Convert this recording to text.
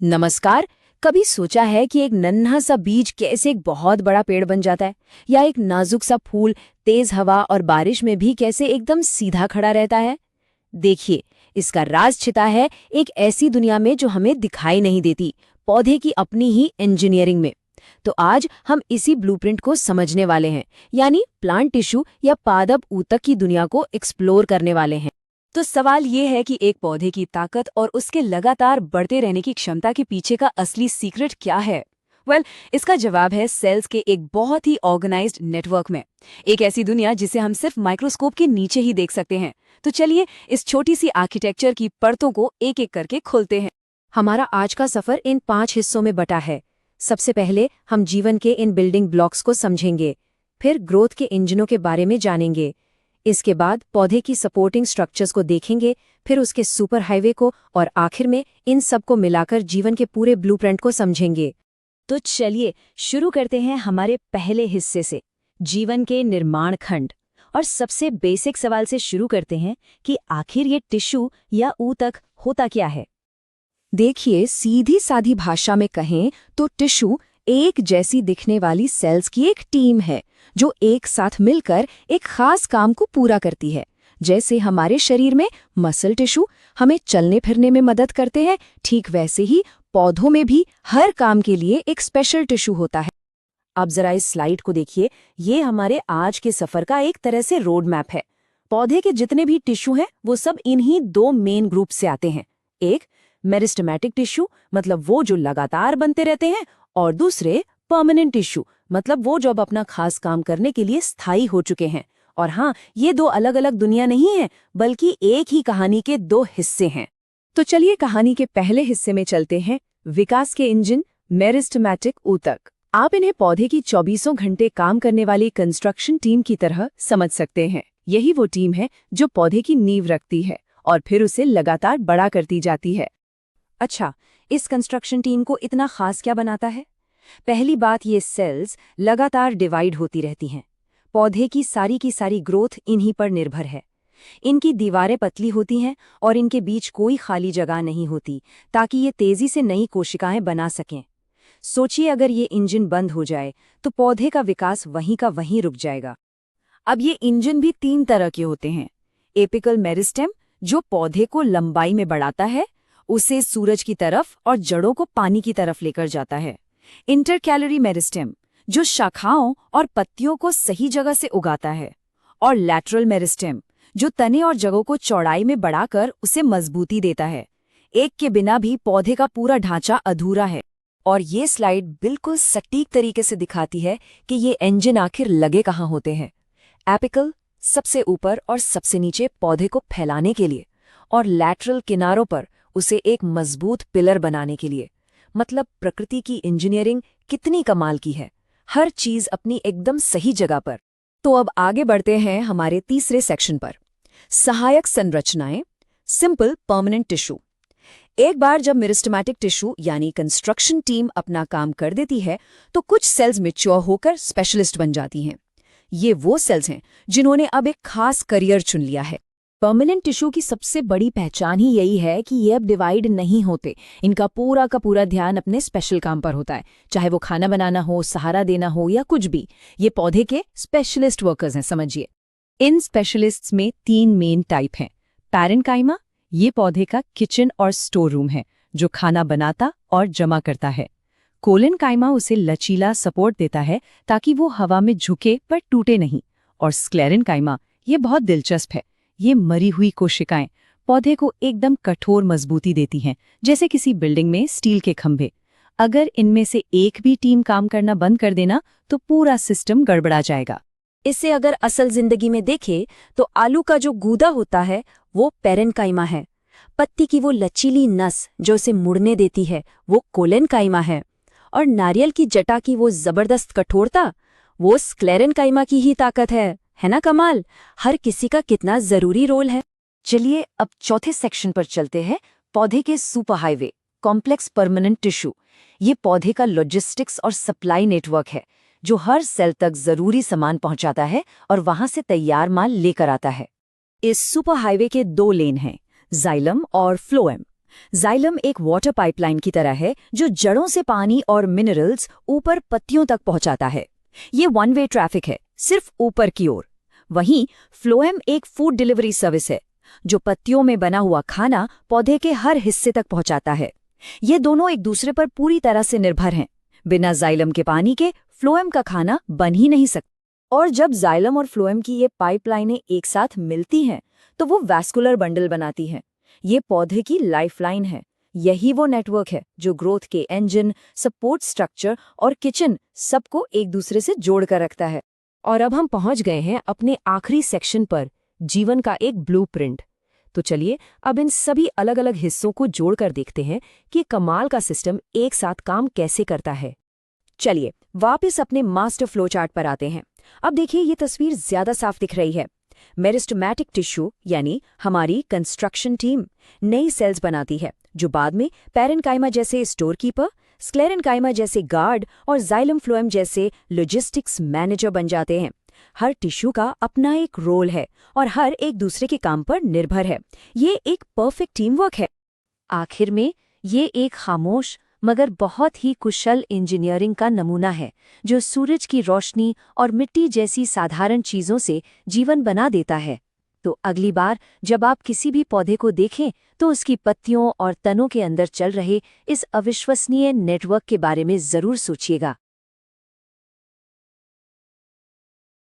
नमस्कार। कभी सोचा है कि एक नन्हा सा बीज कैसे एक बहुत बड़ा पेड़ बन जाता है, या एक नाजुक सा फूल तेज हवा और बारिश में भी कैसे एकदम सीधा खड़ा रहता है? देखिए, इसका राज छिपा है एक ऐसी दुनिया में जो हमें दिखाई नहीं देती, पौधे की अपनी ही इंजीनियरिंग में। तो आज हम इसी ब्लूप्रिंट को समझने वाले हैं, यानी प्लांट टिश्यू या पादप ऊतक की दुनिया को एक्सप्लोर करने वाले हैं। तो सवाल ये है कि एक पौधे की ताकत और उसके लगातार बढ़ते रहने की क्षमता के पीछे का असली सीक्रेट क्या है? इसका जवाब है सेल्स के एक बहुत ही ऑर्गेनाइज्ड नेटवर्क में। एक ऐसी दुनिया जिसे हम सिर्फ माइक्रोस्कोप के नीचे ही देख सकते हैं। तो चलिए इस छोटी सी आर्किटेक्चर की परतों को एक एक करके खोलते हैं। हमारा आज का सफर इन 5 हिस्सों में बटा है। सबसे पहले हम जीवन के इन बिल्डिंग ब्लॉक्स को समझेंगे, फिर ग्रोथ के इंजनों के बारे में जानेंगे, इसके बाद पौधे की सपोर्टिंग स्ट्रक्चर्स को देखेंगे, फिर उसके सुपर हाईवे को, और आखिर में इन सब को मिलाकर जीवन के पूरे ब्लूप्रिंट को समझेंगे। तो चलिए शुरू करते हैं हमारे पहले हिस्से से, जीवन के निर्माण खंड। और सबसे बेसिक सवाल से शुरू करते हैं कि आखिर ये टिश्यू या ऊतक होता क्या है? देखिए, सीधी सादी भाषा में कहें तो टिश्यू एक जैसी दिखने वाली सेल्स की एक टीम है जो एक साथ मिलकर एक खास काम को पूरा करती है। जैसे हमारे शरीर में मसल टिश्यू हमें चलने फिरने में मदद करते हैं, ठीक वैसे ही पौधों में भी हर काम के लिए एक स्पेशल टिश्यू होता है। अब जरा इस स्लाइड को देखिए, ये हमारे आज के सफर का एक तरह से रोड मैप है। पौधे के जितने भी टिश्यू हैं वो सब इन्हीं 2 मेन ग्रुप से आते हैं। एक मेरिस्टेमेटिक टिश्यू, मतलब वो जो लगातार बनते रहते हैं, और दूसरे परमानेंट टिश्यू, मतलब वो जो अब अपना खास काम करने के लिए स्थायी हो चुके हैं। और हाँ, ये 2 अलग अलग दुनिया नहीं है, बल्कि एक ही कहानी के 2 हिस्से हैं। तो चलिए कहानी के पहले हिस्से में चलते हैं, विकास के इंजन, मेरिस्टेमेटिक ऊतक। आप इन्हें पौधे की 24 घंटे काम करने वाली कंस्ट्रक्शन टीम की तरह समझ सकते हैं। यही वो टीम है जो पौधे की नींव रखती है और फिर उसे लगातार बड़ा करती जाती है। अच्छा, इस कंस्ट्रक्शन टीम को इतना खास क्या बनाता है? पहली बात, ये सेल्स लगातार डिवाइड होती रहती हैं। पौधे की सारी ग्रोथ इन्हीं पर निर्भर है। इनकी दीवारें पतली होती हैं और इनके बीच कोई खाली जगह नहीं होती, ताकि ये तेजी से नई कोशिकाएं बना सकें। सोचिए, अगर ये इंजन बंद हो जाए तो पौधे का विकास वहीं का वहीं रुक जाएगा। अब ये इंजन भी 3 तरह के होते हैं। एपिकल मेरिस्टेम, जो पौधे को लंबाई में बढ़ाता है, उसे सूरज की तरफ और जड़ों को पानी की तरफ लेकर जाता है। इंटरकैलरी मेरिस्टेम, जो शाखाओं और पत्तियों को सही जगह से उगाता है। और लैटरल मेरिस्टेम, जो तने और जड़ों को चौड़ाई में बढ़ाकर उसे मजबूती देता है। एक के बिना भी पौधे का पूरा ढांचा अधूरा है। और ये स्लाइड बिल्कुल सटीक तरीके से दिखाती है कि ये इंजन आखिर लगे कहाँ होते हैं। एपिकल सबसे ऊपर और सबसे नीचे पौधे को फैलाने के लिए, और लैटरल किनारों पर उसे एक मजबूत पिलर बनाने के लिए। मतलब प्रकृति की इंजीनियरिंग कितनी कमाल की है, हर चीज अपनी एकदम सही जगह पर। तो अब आगे बढ़ते हैं हमारे तीसरे सेक्शन पर, सहायक संरचनाएं, सिंपल परमानेंट टिश्यू। एक बार जब मेरिस्टेमेटिक टिश्यू यानी कंस्ट्रक्शन टीम अपना काम कर देती है तो कुछ सेल्स मैच्योर होकर स्पेशलिस्ट बन जाती हैं। ये वो सेल्स हैं जिन्होंने अब एक खास करियर चुन लिया है। परमानेंट टिश्यू की सबसे बड़ी पहचान ही यही है कि ये अब डिवाइड नहीं होते। इनका पूरा का पूरा ध्यान अपने स्पेशल काम पर होता है, चाहे वो खाना बनाना हो, सहारा देना हो या कुछ भी। ये पौधे के स्पेशलिस्ट वर्कर्स हैं, समझिए। इन स्पेशलिस्ट्स में 3 मेन टाइप हैं। पैरेन्काइमा, ये पौधे का किचन और स्टोर रूम है, जो खाना बनाता और जमा करता है। कोलेनकाइमा उसे लचीला सपोर्ट देता है ताकि वो हवा में झुके पर टूटे नहीं। और स्क्लेरेनकाइमा, ये बहुत दिलचस्प है। ये मरी हुई कोशिकाएं पौधे को एकदम कठोर मजबूती देती हैं, जैसे किसी बिल्डिंग में स्टील के खंभे। अगर इनमें से एक भी टीम काम करना बंद कर देना तो पूरा सिस्टम गड़बड़ा जाएगा। इससे अगर असल जिंदगी में देखें तो आलू का जो गूदा होता है वो पैरेन्काइमा है। पत्ती की वो लचीली नस जो उसे मुड़ने देती है वो कोलेनकाइमा है। और नारियल की जटा की वो जबरदस्त कठोरता, वो स्क्लेरेनकाइमा की ही ताकत है ना कमाल? हर किसी का कितना जरूरी रोल है। चलिए अब चौथे सेक्शन पर चलते हैं, पौधे के super highway, complex permanent tissue. ये पौधे का लॉजिस्टिक्स और सप्लाई नेटवर्क है, जो हर सेल तक जरूरी सामान पहुंचाता है और वहां से तैयार माल लेकर आता है। इस सुपर हाईवे के 2 लेन हैं, जाइलम और फ्लोएम। जाइलम एक वाटर पाइपलाइन की तरह है जो जड़ों से पानी और मिनरल्स ऊपर पत्तियों तक पहुंचाता है। ये वन वे ट्रैफिक है, सिर्फ ऊपर की ओर। वहीं फ्लोएम एक फूड डिलीवरी सर्विस है जो पत्तियों में बना हुआ खाना पौधे के हर हिस्से तक पहुंचाता है। ये दोनों एक दूसरे पर पूरी तरह से निर्भर हैं। बिना जाइलम के पानी के फ्लोएम का खाना बन ही नहीं सकता। और जब जाइलम और फ्लोएम की ये पाइपलाइनें एक साथ मिलती हैं तो वो वैस्कुलर बंडल बनाती हैं। ये पौधे की लाइफलाइन है। यही वो नेटवर्क है जो ग्रोथ के इंजन, सपोर्ट स्ट्रक्चर और किचन सबको एक दूसरे से जोड़ कर रखता है। और अब हम पहुंच गए हैं अपने आखिरी सेक्शन पर, जीवन का एक ब्लूप्रिंट। तो चलिए अब इन सभी अलग अलग हिस्सों को जोड़कर देखते हैं कि कमाल का सिस्टम एक साथ काम कैसे करता है। चलिए वापस अपने मास्टर फ्लो चार्ट पर आते हैं। अब देखिए ये तस्वीर ज्यादा साफ दिख रही है। मेरिस्टेमेटिक टिश्यू यानी हमारी कंस्ट्रक्शन टीम नई सेल्स बनाती है जो बाद में पैरेन्काइमा जैसे स्टोर कीपर, स्क्लेरेन्काइमा जैसे गार्ड और जाइलम फ्लोएम जैसे लॉजिस्टिक्स मैनेजर बन जाते हैं। हर टिश्यू का अपना एक रोल है और हर एक दूसरे के काम पर निर्भर है। ये एक परफेक्ट टीम वर्क है। आखिर में ये एक खामोश मगर बहुत ही कुशल इंजीनियरिंग का नमूना है जो सूरज की रोशनी और मिट्टी जैसी साधारण चीजों से जीवन बना देता है। तो अगली बार जब आप किसी भी पौधे को देखें तो उसकी पत्तियों और तनों के अंदर चल रहे इस अविश्वसनीय नेटवर्क के बारे में जरूर सोचिएगा।